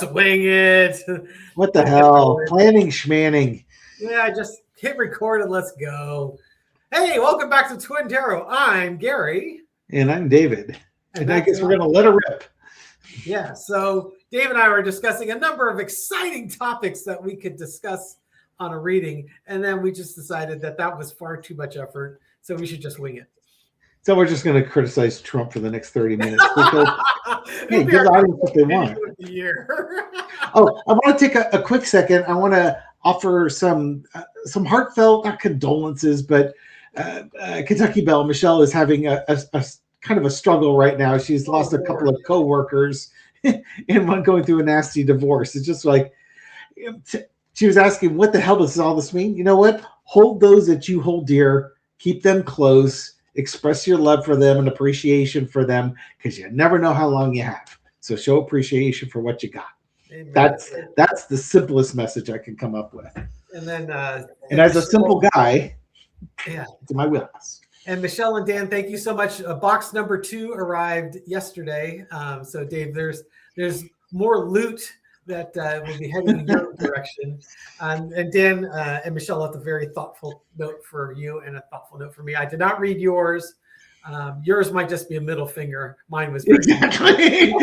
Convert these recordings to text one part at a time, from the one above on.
just wing it. What the hell? Planning schmanning. Yeah, just hit record and let's go. Hey, welcome back to Twin Tarot. I'm Gary. And I'm David. And I guess we're going to let her rip. Yeah, so Dave and I were discussing a number of exciting topics that we could discuss on a reading. And then we just decided that that was far too much effort. So we should just wing it. So we're just going to criticize Trump for the next 30 minutes. Because, hey, give the audience what they want. Oh, I want to take a quick second. I want to offer some heartfelt, not condolences, but Kentucky Belle, Michelle, is having a kind of a struggle right now. She's lost a couple of coworkers and one going through a nasty divorce. It's just like, she was asking, what the hell does all this mean? You know what? Hold those that you hold dear. Keep them close. Express your love for them and appreciation for them, because you never know how long you have. So show appreciation for what you got. Amen. That's the simplest message I can come up with. And then, and as a simple guy, yeah, it's in my wheelhouse. And Michelle and Dan, thank you so much. Box number 2 arrived yesterday. So Dave, there's more loot that will be heading in your direction. And Dan and Michelle left a very thoughtful note for you and a thoughtful note for me. I did not read yours. Yours might just be a middle finger. Mine was very exactly,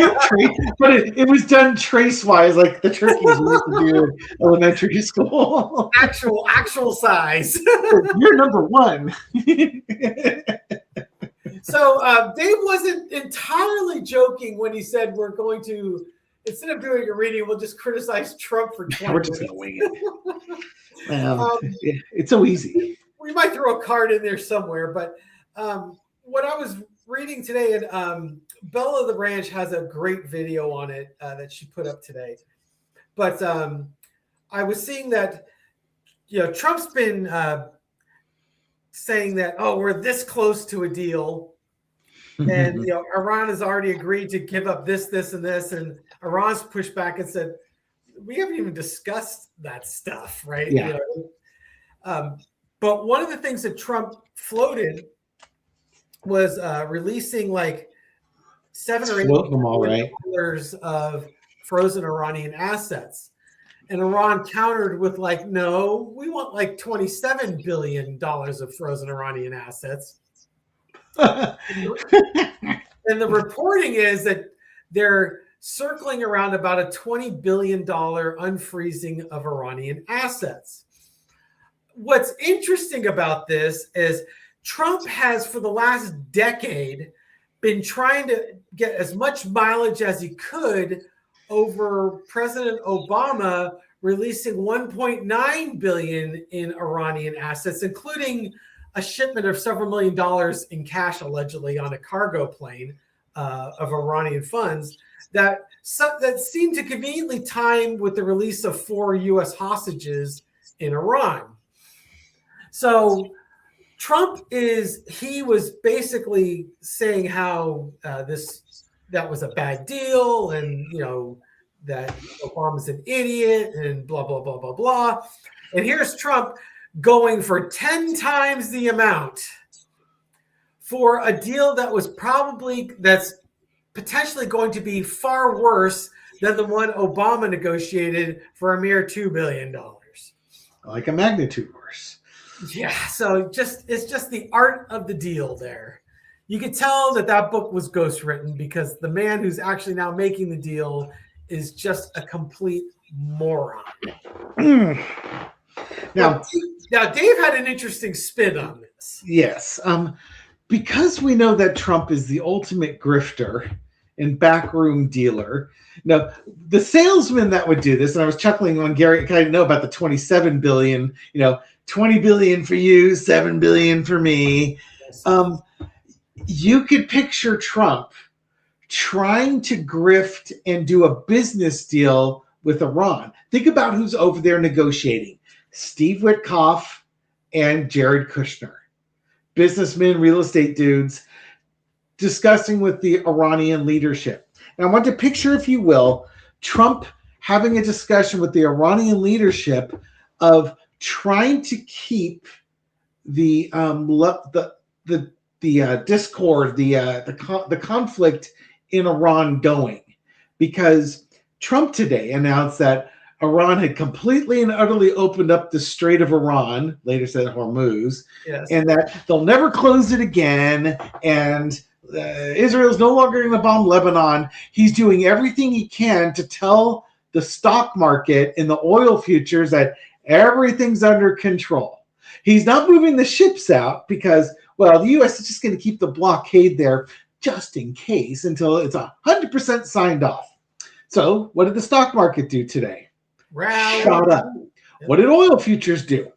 but it was done trace-wise, like the turkeys used to do in elementary school. Actual size. You're number 1. So Dave wasn't entirely joking when he said we're going to, instead of doing a reading, we'll just criticize Trump for 20 We're just going to wing it. It's so easy. We might throw a card in there somewhere, but what I was reading today, and Bella the Ranch has a great video on it that she put up today. But I was seeing that, Trump's been saying that, we're this close to a deal. And, Iran has already agreed to give up this, and this. And Iran's pushed back and said, we haven't even discussed that stuff, right? Yeah. But one of the things that Trump floated was releasing like $7 or $8 billion of frozen Iranian assets. And Iran countered with like, no, we want like $27 billion of frozen Iranian assets. And the reporting is that they're circling around about a $20 billion unfreezing of Iranian assets. What's interesting about this is Trump has, for the last decade, been trying to get as much mileage as he could over President Obama releasing $1.9 billion in Iranian assets, including a shipment of several $1 million in cash, allegedly, on a cargo plane of Iranian funds that seemed to conveniently time with the release of 4 U.S. hostages in Iran. So Trump was basically saying how that was a bad deal, and that Obama's an idiot and blah blah blah blah blah. And here's Trump going for 10 times the amount for a deal that's potentially going to be far worse than the one Obama negotiated for a mere $2 billion. Like a magnitude worse. Yeah, so it's just the art of the deal there. You could tell that book was ghostwritten because the man who's actually now making the deal is just a complete moron. Now, Dave had an interesting spin on this. Yes. Because we know that Trump is the ultimate grifter and backroom dealer. Now, the salesman that would do this, and I was chuckling when Gary kind of know about the $27 billion, 20 billion for you, 7 billion for me. You could picture Trump trying to grift and do a business deal with Iran. Think about who's over there negotiating. Steve Witkoff and Jared Kushner. Businessmen, real estate dudes, discussing with the Iranian leadership. And I want to picture, if you will, Trump having a discussion with the Iranian leadership of trying to keep the discord, the conflict in Iran going, because Trump today announced that Iran had completely and utterly opened up the Strait of Iran, later said Hormuz, Yes. and that they'll never close it again. And Israel's no longer going to bomb Lebanon. He's doing everything he can to tell the stock market and the oil futures that everything's under control. He's not moving the ships out because, well, the U.S. is just going to keep the blockade there just in case until it's 100% signed off. So what did the stock market do today? Shot up. Yep. What did oil futures do?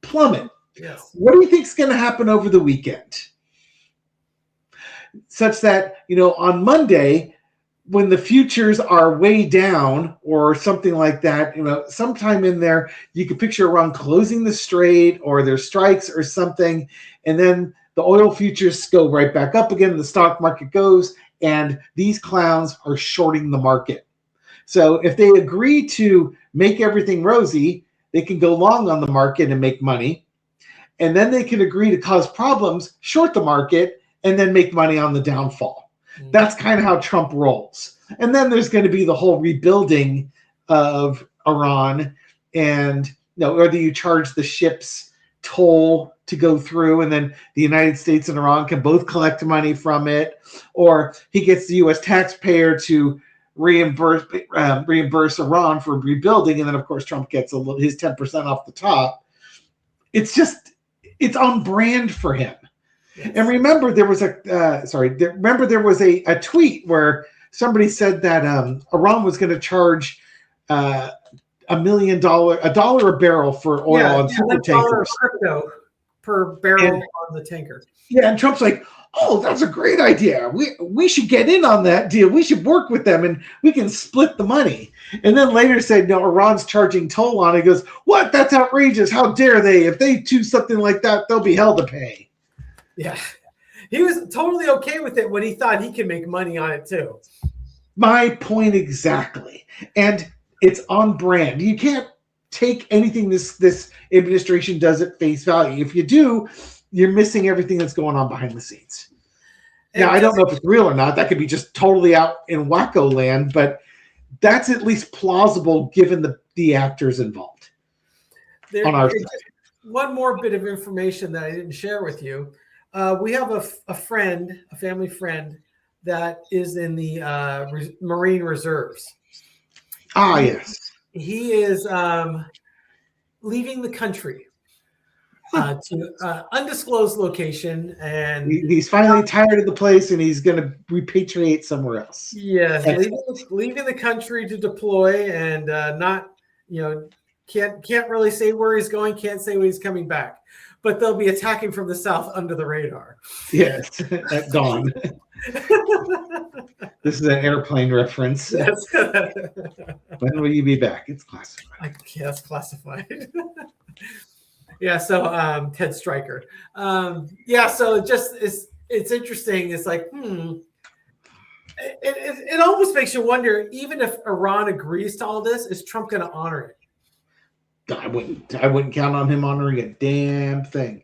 Plummet. Yes. What do you think is going to happen over the weekend? Such that, on Monday, when the futures are way down or something like that, sometime in there, you could picture Iran closing the strait or there's strikes or something. And then the oil futures go right back up again. The stock market goes, and these clowns are shorting the market. So if they agree to make everything rosy, they can go long on the market and make money. And then they can agree to cause problems, short the market, and then make money on the downfall. Mm-hmm. That's kind of how Trump rolls. And then there's going to be the whole rebuilding of Iran. And whether you charge the ships toll to go through, and then the United States and Iran can both collect money from it, or he gets the U.S. taxpayer to reimburse Iran for rebuilding, and then of course Trump gets his 10% off the top. It's on brand for him. Yes. And remember, there was a tweet where somebody said that Iran was going to charge $1 a barrel for oil on super tankers. Crypto per barrel on the tanker. Yeah, and Trump's like, oh, that's a great idea. We should get in on that deal. We should work with them, and we can split the money. And then later said, no, Iran's charging toll on it. He goes, what? That's outrageous. How dare they? If they choose something like that, they'll be held to pay. Yeah. He was totally okay with it when he thought he could make money on it too. My point exactly. And it's on brand. You can't take anything this administration does at face value. If you do, you're missing everything that's going on behind the scenes. Now, I don't know if it's real or not. That could be just totally out in wacko land, but that's at least plausible given the actors involved on our side. One more bit of information that I didn't share with you. We have a family friend that is in the Marine Reserves. Ah, yes. He is leaving the country to undisclosed location, and he's finally tired of the place, and he's going to repatriate somewhere else. Yes, leaving the country to deploy, and not, can't really say where he's going, can't say when he's coming back, but they'll be attacking from the south under the radar. Yes, at dawn. This is an airplane reference. Yes. When will you be back? It's classified. Yeah, it's classified. Yeah, so Ted Stryker. So it's interesting. It's like, it almost makes you wonder, even if Iran agrees to all this, is Trump going to honor it? I wouldn't count on him honoring a damn thing.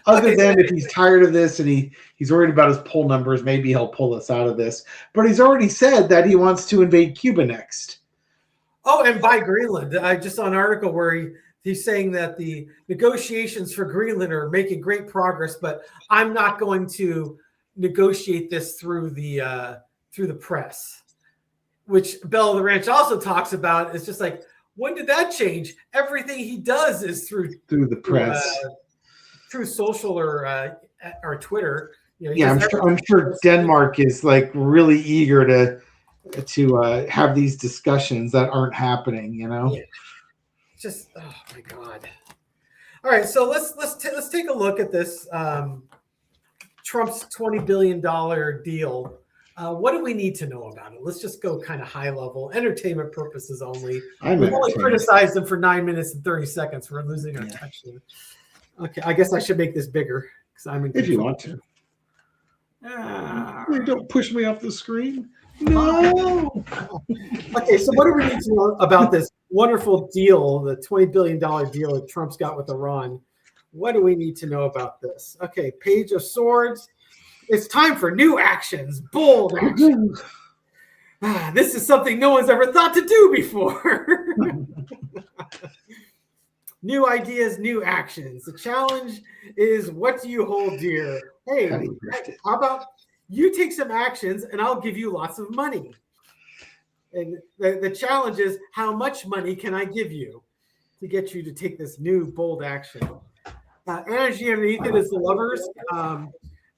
Other than if he's tired of this and he's worried about his poll numbers, maybe he'll pull us out of this. But he's already said that he wants to invade Cuba next. Oh, and buy Greenland. I just saw an article where he's saying that the negotiations for Greenland are making great progress, but I'm not going to negotiate this through the press, which Bella the Ranch also talks about. It's just like, when did that change? Everything he does is through the press, through social or Twitter. I'm sure Denmark is like really eager to have these discussions that aren't happening. Yeah. Just, oh my God. All right, so let's take a look at this Trump's $20 billion deal. What do we need to know about it? Let's just go kind of high level, entertainment purposes only. We've only criticized them for 9 minutes and 30 seconds. We're losing our touch here. Okay, I guess I should make this bigger because I'm in control. If you want to. Don't push me off the screen. No. Okay, so what do we need to know about this wonderful deal, the $20 billion deal that Trump's got with Iran? What do we need to know about this? Okay, Page of Swords. It's time for new actions, bold actions. This is something no one's ever thought to do before. New ideas, new actions. The challenge is, what do you hold dear? Hey, how about you take some actions and I'll give you lots of money? And the challenge is, how much money can I give you to get you to take this new bold action? Energy underneath it is the lovers.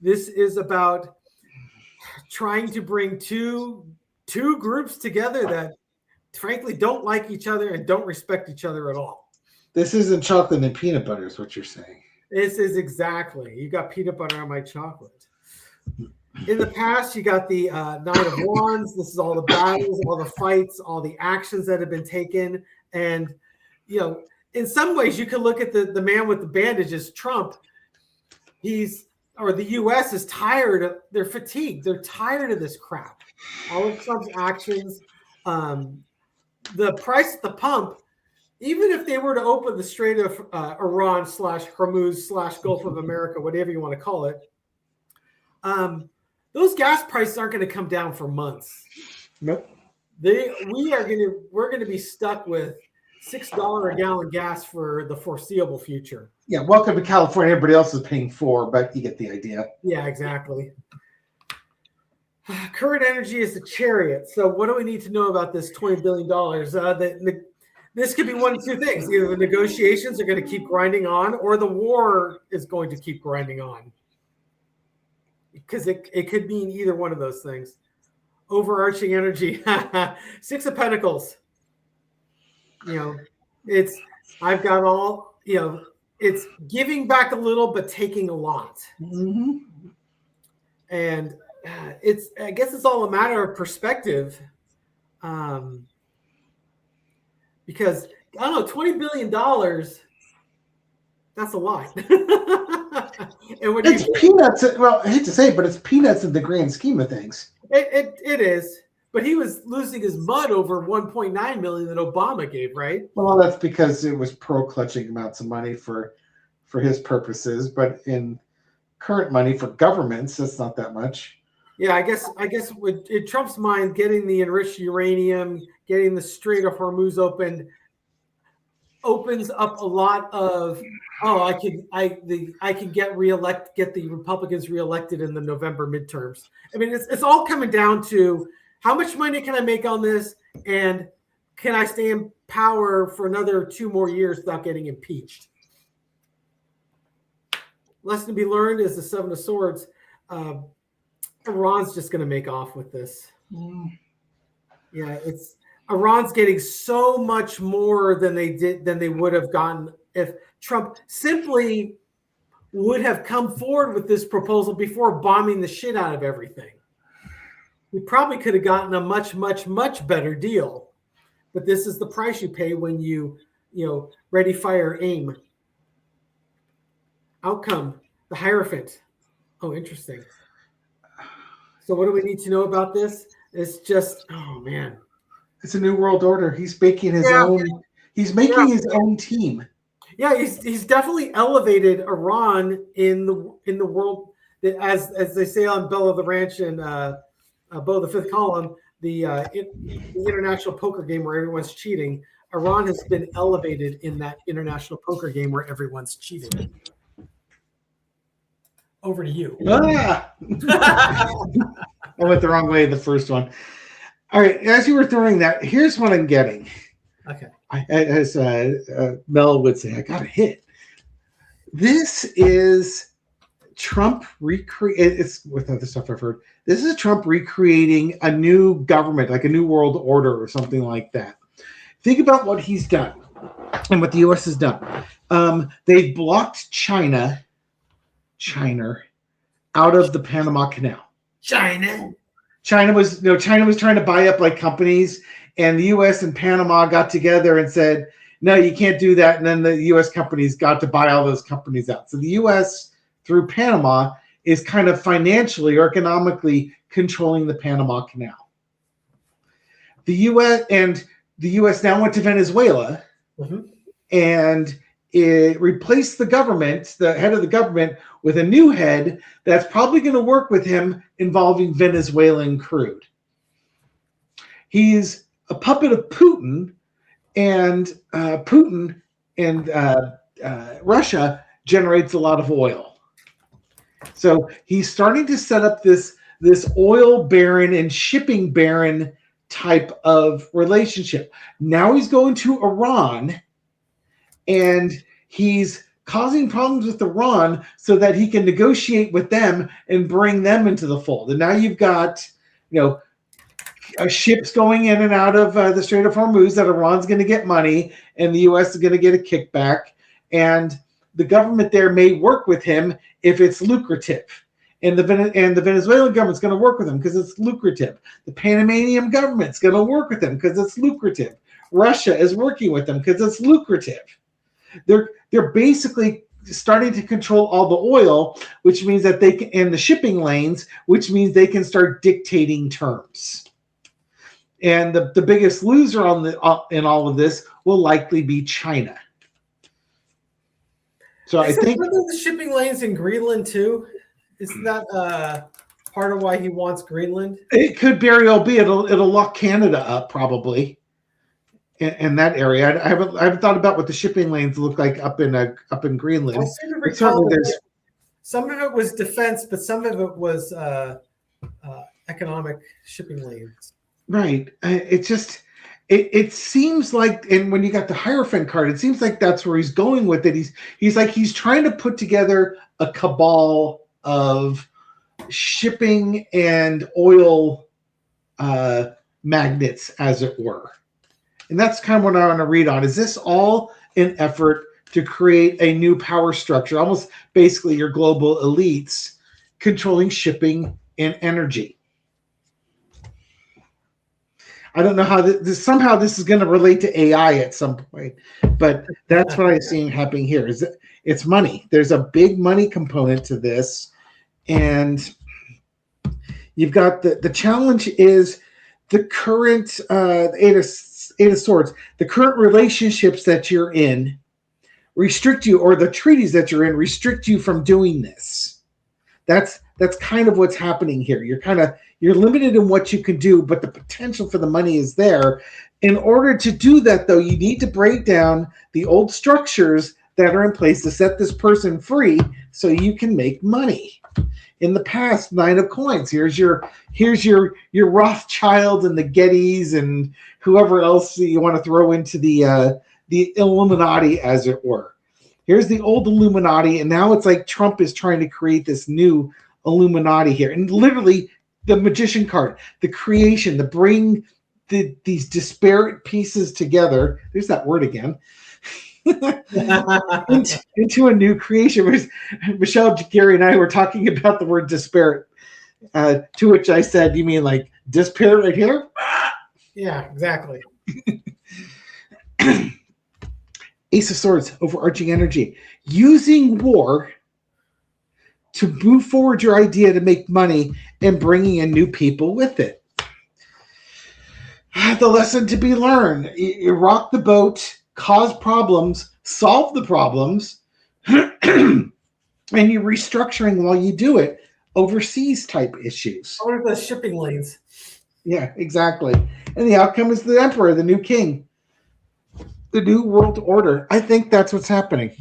This is about trying to bring two groups together that frankly don't like each other and don't respect each other at all. This isn't chocolate and peanut butter is what you're saying. This is exactly. You got peanut butter on my chocolate. In the past, you got the Knight of Wands. This is all the battles, all the fights, all the actions that have been taken. And, in some ways, you can look at the man with the bandages, Trump. The U.S. is tired. They're fatigued. They're tired of this crap. All of Trump's actions, the price at the pump. Even if they were to open the Strait of Iran / Hormuz / Gulf of America, whatever you want to call it, those gas prices aren't going to come down for months. Nope. We're going to be stuck with $6 a gallon gas for the foreseeable future. Yeah, welcome to California. Everybody else is paying $4, but you get the idea. Yeah, exactly. Current energy is the Chariot. So what do we need to know about this $20 billion? This could be one of two things. Either the negotiations are going to keep grinding on, or the war is going to keep grinding on. Because it could mean either one of those things. Overarching energy. Six of Pentacles. I've got all, it's giving back a little, but taking a lot. Mm-hmm. And I guess it's all a matter of perspective. Because, I don't know, $20 billion, that's a lot. And it's peanuts. Well, I hate to say it, but it's peanuts in the grand scheme of things. It is. But he was losing his mud over $1.9 million that Obama gave, right? Well, that's because it was pro-clutching amounts of money for his purposes. But in current money for governments, that's not that much. Yeah, I guess in Trump's mind, getting the enriched uranium, getting the Strait of Hormuz opened, opens up a lot of I can get the Republicans reelected in the November midterms. I mean, it's all coming down to how much money can I make on this, and can I stay in power for another 2 more years without getting impeached? Lesson to be learned is the Seven of Swords. Iran's just going to make off with this. Yeah, Iran's getting so much more than they would have gotten if Trump simply would have come forward with this proposal before bombing the shit out of everything. We probably could have gotten a much, much, much better deal. But this is the price you pay when you ready, fire, aim. Outcome, the Hierophant. Oh, interesting. So what do we need to know about this? It's just, oh man. It's a new world order. He's making his own. He's making his own team. Yeah, he's definitely elevated Iran in the world. As they say on Bell of the Ranch and Beau the Fifth Column, the international poker game where everyone's cheating. Iran has been elevated in that international poker game where everyone's cheating. Over to you. I went the wrong way the first one. All right, as you were throwing that, here's what I'm getting. Okay. As Mel would say, I got a hit. This is Trump it's with other stuff I've heard. This is Trump recreating a new government, like a new world order or something like that. Think about what he's done and what the U.S. has done. They've blocked China out of the Panama Canal. China was trying to buy up like companies, and the U.S. and Panama got together and said, no, you can't do that. And then the U.S. companies got to buy all those companies out. So the U.S. through Panama is kind of financially or economically controlling the Panama Canal. The U.S. now went to Venezuela, and it replaced the government, the head of the government, with a new head that's probably going to work with him involving Venezuelan crude. He's a puppet of Putin, and Russia generates a lot of oil. So he's starting to set up this oil baron and shipping baron type of relationship. Now he's going to Iran, and he's causing problems with Iran so that he can negotiate with them and bring them into the fold. And now you've got, ships going in and out of the Strait of Hormuz that Iran's going to get money and the U.S. is going to get a kickback. And the government there may work with him if it's lucrative. And the Venezuelan government's going to work with him because it's lucrative. The Panamanian government's going to work with him because it's lucrative. Russia is working with them because it's lucrative. They're basically starting to control all the oil, which means that they can, and the shipping lanes, which means they can start dictating terms. And the biggest loser in all of this will likely be China. So I think the shipping lanes in Greenland too. Isn't that part of why he wants Greenland? It could very well be. It'll lock Canada up probably in that area. I haven't thought about what the shipping lanes look like up in Greenland. I seem to recall some of it was defense, but some of it was economic shipping lanes. Right. It seems like, and when you got the Hierophant card, it seems like that's where he's going with it. He's trying to put together a cabal of shipping and oil magnets, as it were. And that's kind of what I want to read on. Is this all an effort to create a new power structure, almost basically your global elites controlling shipping and energy? I don't know how somehow this is going to relate to AI at some point, but that's what I'm seeing happening here. Is it's money. There's a big money component to this, and you've got the challenge is the current Eight of Swords. The current relationships that you're in restrict you, or the treaties that you're in restrict you from doing this. That's kind of what's happening here. You're limited in what you can do, but the potential for the money is there. In order to do that, though, you need to break down the old structures that are in place to set this person free so you can make money. In the past, 9 of Coins. Here's your Rothschild and the Gettys and whoever else you want to throw into the Illuminati, as it were. Here's the old Illuminati, and now it's like Trump is trying to create this new Illuminati here. And literally, the Magician card, the creation, the bring these disparate pieces together. There's that word again. into a new creation. Michelle, Gary, and I were talking about the word disparate, to which I said, you mean like disparate right here? Yeah, exactly. Ace of Swords, overarching energy. Using war to move forward your idea to make money and bringing in new people with it. The lesson to be learned. You rock the boat, cause problems, solve the problems, and you're restructuring while you do it. Overseas type issues. What are the shipping lanes? Yeah, exactly. And the outcome is the emperor, the new king, the new world order. I think that's what's happening.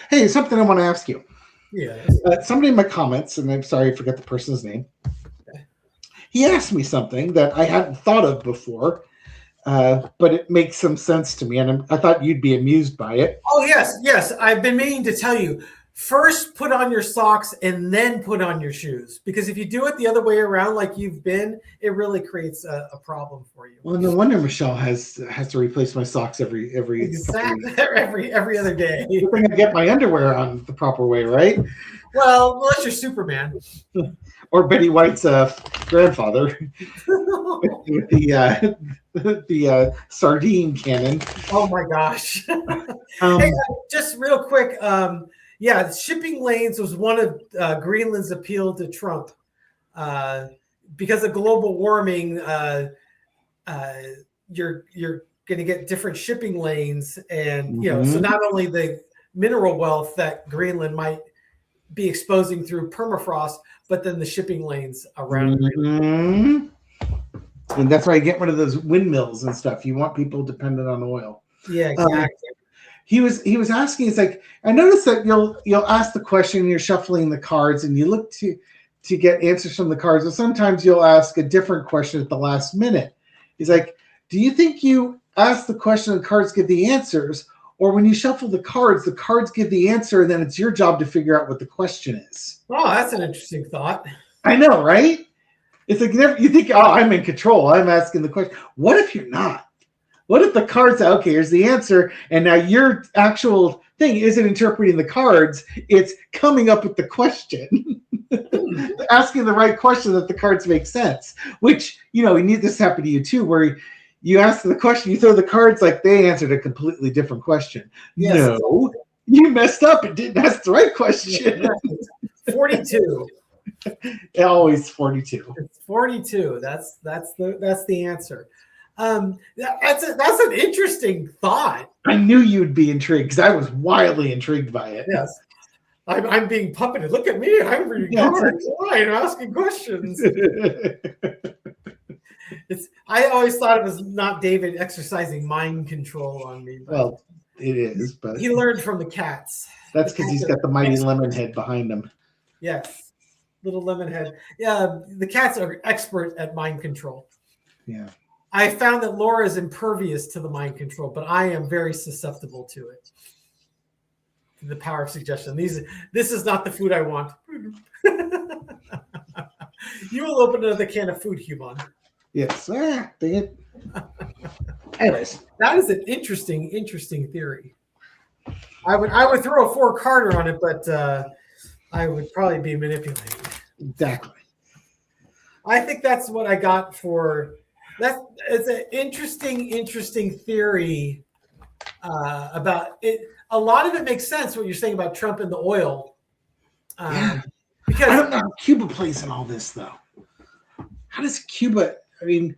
Hey, something I want to ask you. Yeah. Somebody in my comments, and I'm sorry I forget the person's name. He asked me something that I hadn't thought of before, but it makes some sense to me, and I thought you'd be amused by it. Oh, yes. I've been meaning to tell you. First, put on your socks and then put on your shoes. Because if you do it the other way around, like you've been, it really creates a problem for you. Well, no wonder Michelle has to replace my socks every exactly every other day. You're going to get my underwear on the proper way, right? Well, unless you're Superman or Betty White's grandfather with the sardine cannon. Oh my gosh! Hey, just real quick. Yeah, shipping lanes was one of Greenland's appeal to Trump. Because of global warming, you're going to get different shipping lanes, and so not only the mineral wealth that Greenland might be exposing through permafrost, but then the shipping lanes around Greenland. And that's why you get rid of those windmills and stuff. You want people dependent on oil. Yeah, exactly. He was asking. It's like, I noticed that you'll ask the question. You're shuffling the cards, and you look to get answers from the cards. And sometimes you'll ask a different question at the last minute. He's like, do you think you ask the question and the cards give the answers, or when you shuffle the cards give the answer, and then it's your job to figure out what the question is? Oh, that's an interesting thought. I know, right? It's like you think, oh, I'm in control. I'm asking the question. What if you're not? What if the cards, okay, here's the answer, and now your actual thing isn't interpreting the cards, it's coming up with the question. Asking the right question that the cards make sense, which, you need this to happen to you too, where you ask the question, you throw the cards, like they answered a completely different question. Yes. No, you messed up and didn't ask the right question. 42. Always 42. It's 42. That's the answer. That's an interesting thought. I knew you'd be intrigued because I was wildly intrigued by it. Yes. I'm being puppeted. Look at me. I'm reading cards. I'm asking questions. I always thought it was not David exercising mind control on me. Well, it is, but he learned from the cats. That's because he's got the mighty lemon head behind him. Yes. Little lemon head. Yeah, the cats are expert at mind control. Yeah. I found that Laura is impervious to the mind control, but I am very susceptible to it. The power of suggestion. This is not the food I want. You will open another can of food, Human. Yes. Dang it. Anyways, that is an interesting theory. I would throw a 4-carder on it, but I would probably be manipulated. Exactly. I think that's what I got for that. It's an interesting theory about it. A lot of it makes sense what you're saying about Trump and the oil. Because I don't know how Cuba plays in all this, though. How does Cuba? I mean,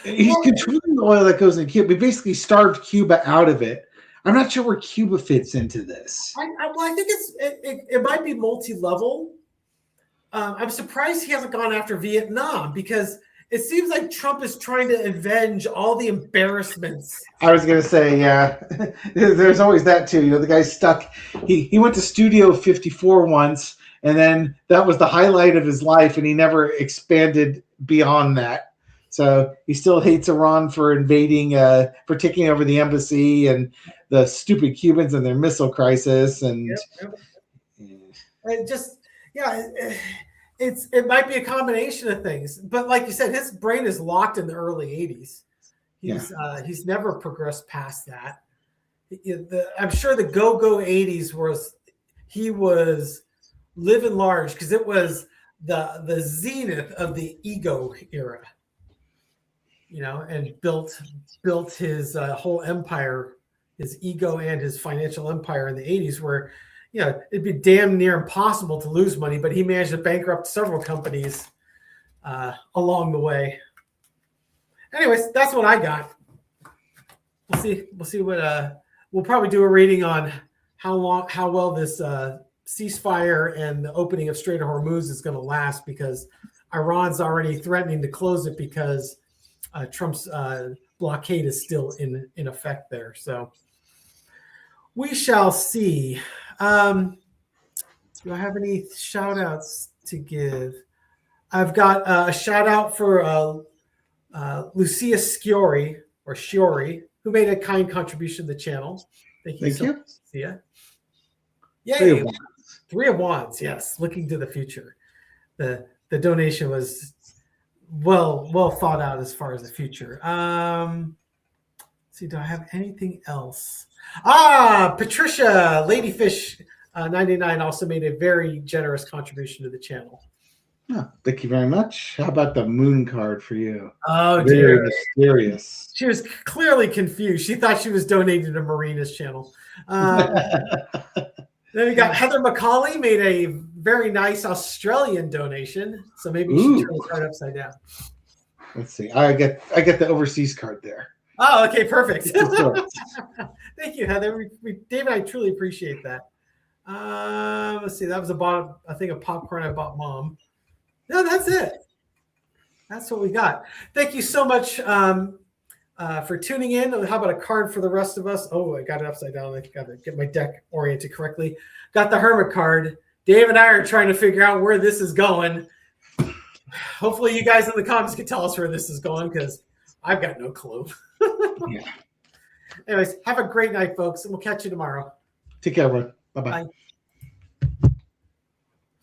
he's controlling the oil that goes in Cuba. We basically starved Cuba out of it. I'm not sure where Cuba fits into this. I think it might be multi-level. I'm surprised he hasn't gone after Vietnam because it seems like Trump is trying to avenge all the embarrassments. I was going to say, yeah, there's always that too. The guy's stuck. He went to Studio 54 once, and then that was the highlight of his life, and he never expanded beyond that. So he still hates Iran for invading, for taking over the embassy, and the stupid Cubans and their missile crisis, and it might be a combination of things, but like you said, his brain is locked in the early 80s. He's never progressed past that. I'm sure the go-go 80s he was living large because it was the zenith of the ego era, and built his whole empire, his ego and his financial empire in the 80s, where it'd be damn near impossible to lose money, but he managed to bankrupt several companies along the way. Anyways, that's what I got. We'll see what we'll probably do a reading on how well this ceasefire and the opening of Strait of Hormuz is going to last, because Iran's already threatening to close it because Trump's blockade is still in effect there. So we shall see. Do I have any shout outs to give? I've got a shout out for Lucia Sciori, who made a kind contribution to the channel. Thank you so much, Lucia. Yay! 3 of Wands, yes. Looking to the future. The donation was well thought out as far as the future. Let's see, do I have anything else? Patricia Ladyfish 99 also made a very generous contribution to the channel. Oh, thank you very much. How about the moon card for you? Oh, very dear. Mysterious. She was clearly confused. She thought she was donating to Marina's channel. Then we got Heather McCauley made a very nice Australian donation. So maybe you should turn the card upside down. Let's see. I get the overseas card there. Oh, okay, perfect. Thank you, Heather. David, I truly appreciate that. Let's see. That was a thing of popcorn I bought Mom. No, that's it. That's what we got. Thank you so much for tuning in. How about a card for the rest of us? Oh, I got it upside down. I got to get my deck oriented correctly. Got the Hermit card. Dave and I are trying to figure out where this is going. Hopefully you guys in the comments can tell us where this is going, because I've got no clue. Yeah. Anyways, have a great night, folks, and we'll catch you tomorrow. Take care, everyone. Bye-bye. Bye.